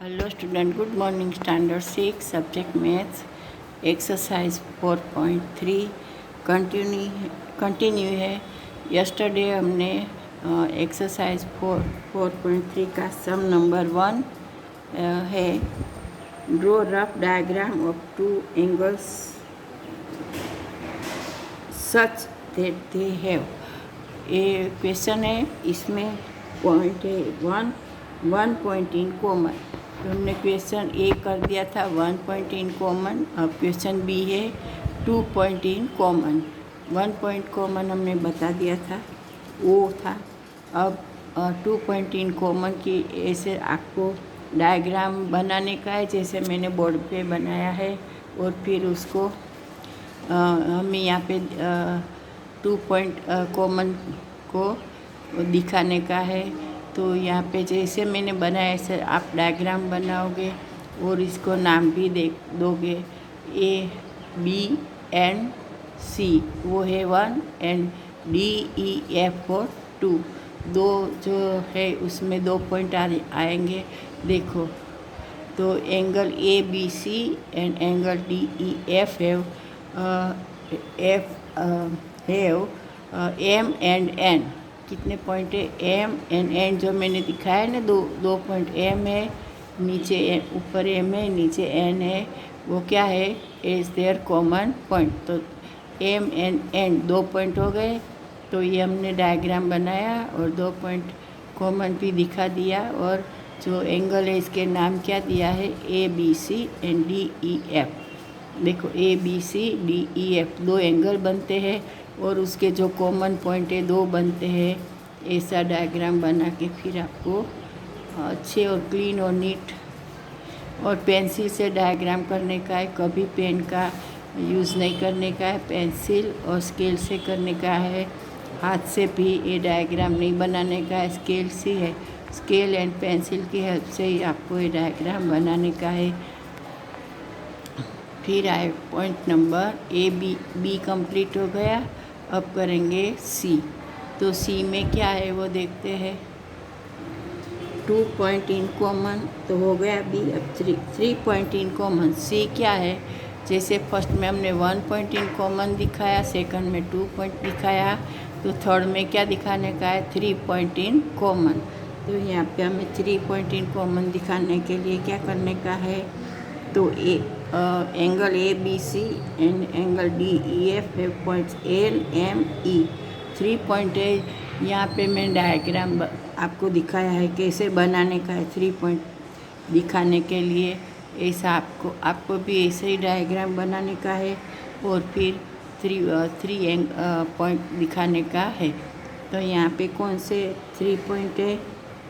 Hello student, good morning. Standard 6 subject maths exercise 4.3 continue है। Yesterday हमने exercise 4.3 का सम number 1 है, draw rough diagram of two angles such that they have. ये question है, इसमें point है 1 पॉइंट इन कॉमन। तो हमने क्वेश्चन ए कर दिया था 1 पॉइंट इन कॉमन। अब क्वेश्चन बी है 2 point in common. 1 point common हमने बता दिया था, वो था। अब 2 पॉइंट इन कॉमन की ऐसे आपको डायग्राम बनाने का है, जैसे मैंने बोर्ड पे बनाया है। और फिर उसको हमें यहाँ पे 2 पॉइंट कॉमन को दिखाने का है। तो यहाँ पे जैसे मैंने बनाया ऐसे आप डायग्राम बनाओगे और इसको नाम भी दोगे, ए बी एंड सी वो है 1 एंड डी ई एफ और 2। दो जो है उसमें 2 पॉइंट आएंगे। देखो, तो angle A B C and angle D E F have M and N. कितने पॉइंट है? एम एंड एन जो मैंने दिखाया है ना, दो पॉइंट एम है, नीचे ऊपर एम है, नीचे एन है। वो क्या है? Is their common point. तो एम एंड एन 2 पॉइंट हो गए। तो ये हमने डायग्राम बनाया और 2 पॉइंट कॉमन भी दिखा दिया। और जो एंगल है इसके नाम क्या दिया है? A B C and D E F. देखो, A B C D E F 2 angle बनते हैं और उसके जो कॉमन पॉइंट है 2 बनते हैं। ऐसा डायग्राम बना के फिर आपको अच्छे और क्लीन और नीट और पेंसिल से डायग्राम करने का है। कभी पेन का यूज़ नहीं करने का है, पेंसिल और स्केल से करने का है। हाथ से भी ये डायग्राम नहीं बनाने का है, स्केल से है। स्केल एंड पेंसिल की हेल्प से ही आपको ये डायग्राम बनाने का है। फिर आए point number A B complete हो गया। अब करेंगे सी। तो सी में क्या है वो देखते हैं। 2 पॉइंट इन कॉमन तो हो गया बी। अब 3 पॉइंट इन कॉमन। सी क्या है? जैसे फर्स्ट में हमने 1 पॉइंट इन कॉमन दिखाया, सेकंड में 2 पॉइंट दिखाया, तो थर्ड में क्या दिखाने का है? 3 पॉइंट इन कॉमन। तो यहाँ पे हमें 3 पॉइंट इन कॉमन दिखाने के लिए क्या करने का है? तो angle A B C and angle D E F है points L M E. 3 point है। यहाँ पे मैं डायग्राम आपको दिखाया है कैसे बनाने का है। 3 पॉइंट दिखाने के लिए ऐसा आपको भी ऐसे ही डायग्राम बनाने का है और फिर 3 पॉइंट दिखाने का है। तो यहाँ पे कौन से 3 पॉइंट है?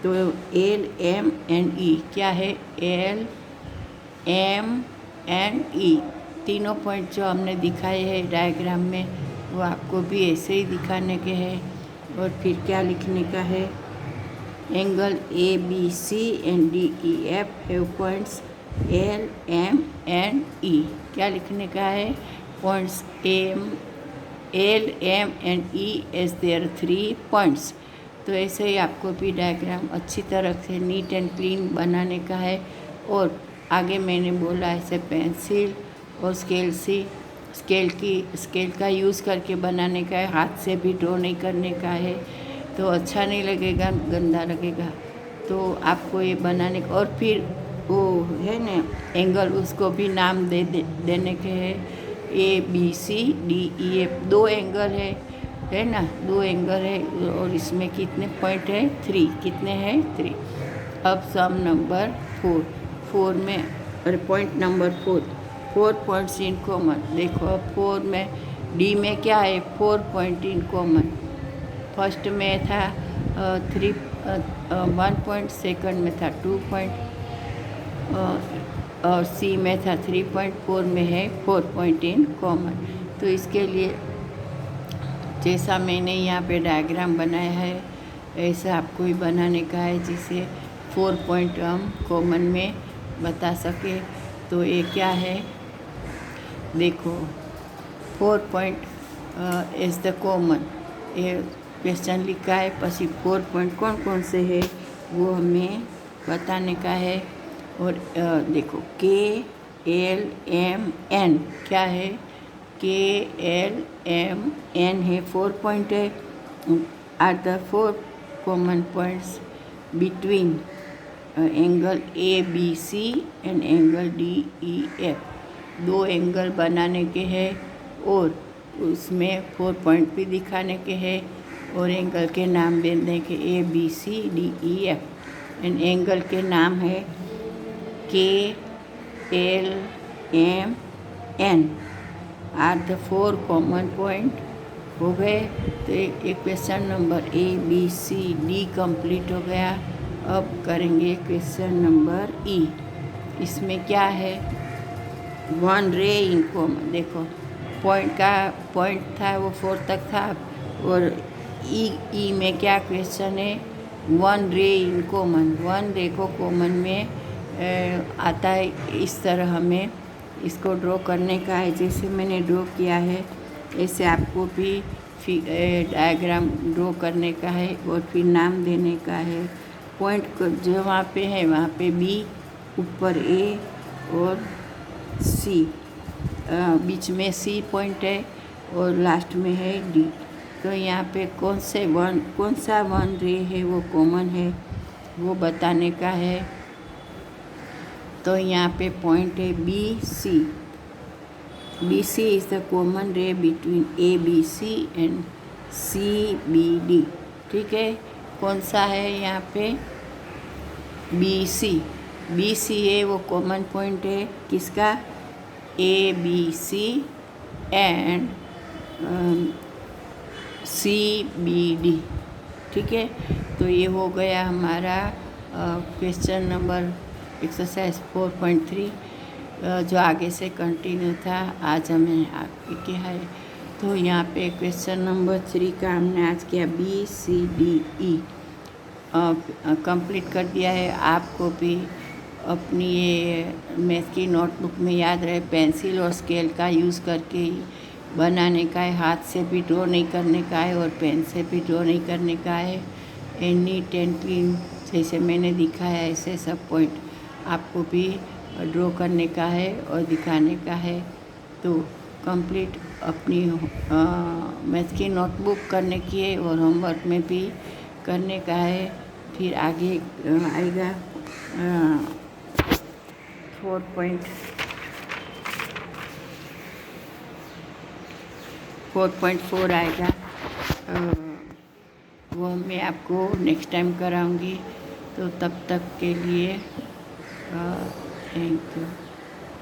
तो एल एम एंड ई। क्या है? एल एम एंड ई तीनों पॉइंट जो हमने दिखाए हैं डायग्राम में, वो आपको भी ऐसे ही दिखाने के हैं। और फिर क्या लिखने का है? Angle A B C and D E F have points L M and E. क्या लिखने का है? Points L M and E as there 3 points. तो ऐसे ही आपको भी डायग्राम अच्छी तरह से नीट एंड क्लीन बनाने का है। और आगे मैंने बोला ऐसे पेंसिल और स्केल का यूज़ करके बनाने का है। हाथ से भी ड्रॉ नहीं करने का है, तो अच्छा नहीं लगेगा, गंदा लगेगा। तो आपको ये बनाने का, और फिर वो है ना एंगल, उसको भी नाम देने के हैं। A B C D E F 2 angle है ना, 2 एंगल है। और इसमें कितने पॉइंट है? 3। कितने हैं? 3। अब सम नंबर 4 में, अरे point number 4 points in common. देखो, अब 4 में डी में क्या है? 4 पॉइंट इन कॉमन। फर्स्ट में था 1 पॉइंट, सेकंड में था 2 पॉइंट और सी में था 3 पॉइंट, 4 में है 4 पॉइंट इन कॉमन। तो इसके लिए जैसा मैंने यहाँ पे डायग्राम बनाया है ऐसा आपको ही बनाने का है, जिसे 4 पॉइंट हम कॉमन में बता सके। तो ये क्या है? देखो, 4 पॉइंट इज द कॉमन। ये क्वेश्चन लिखा है, पसी 4 पॉइंट कौन कौन से है वो हमें बताने का है। और देखो KLMN क्या है, KLMN है 4 पॉइंट है, are the 4 common points between angle ABC and angle DEF। 2 angle बनाने के हैं और उसमें 4 पॉइंट भी दिखाने के हैं और एंगल के नाम देने के ABCDEF एंड एंगल के नाम है KLMN are the 4 common point. हो गए। तो एक क्वेश्चन नंबर ABCD कंप्लीट हो गया। अब करेंगे क्वेश्चन नंबर E। इसमें क्या है, 1 रे इन कॉमन। देखो पॉइंट था वो 4 तक था और ई में क्या क्वेश्चन है, 1 रे इन कॉमन। 1 रे को कॉमन में आता है। इस तरह हमें इसको ड्रॉ करने का है, जैसे मैंने ड्रॉ किया है ऐसे आपको भी डायग्राम ड्रॉ करने का है और फिर नाम देने का है। पॉइंट जो वहाँ पे है वहाँ पे B, ऊपर A और C, बीच में C पॉइंट है और लास्ट में है D। तो यहाँ पे कौन सा 1 रे है वो कॉमन है वो बताने का है। तो यहाँ पे पॉइंट है BC। BC is the common ray between ABC and CBD। ठीक है, कौन सा है यहाँ पे, BC। BC है वो कॉमन पॉइंट है किसका, ABC एंड CBD। ठीक है, तो ये हो गया हमारा क्वेश्चन नंबर एक्सरसाइज 4.3 जो आगे से कंटिन्यू था। आज हमें आपके क्या है, तो यहाँ पे क्वेश्चन नंबर 3 का हमने आज किया BCDE कंप्लीट कर दिया है। आपको भी अपनी ये मैथ की नोटबुक में याद रहे, पेंसिल और स्केल का यूज़ करके ही बनाने का है। हाथ से भी ड्रॉ नहीं करने का है और पेन से भी ड्रॉ नहीं करने का है। नीट एंड क्लीन जैसे मैंने दिखाया ऐसे सब पॉइंट आपको भी ड्रॉ करने का है और दिखाने का है। तो कंप्लीट अपनी मैथ की नोटबुक करने की है और होमवर्क में भी करने का है। फिर आगे आएगा 4.4 आएगा, वो मैं आपको नेक्स्ट टाइम कराऊंगी। तो तब तक के लिए थैंक यू।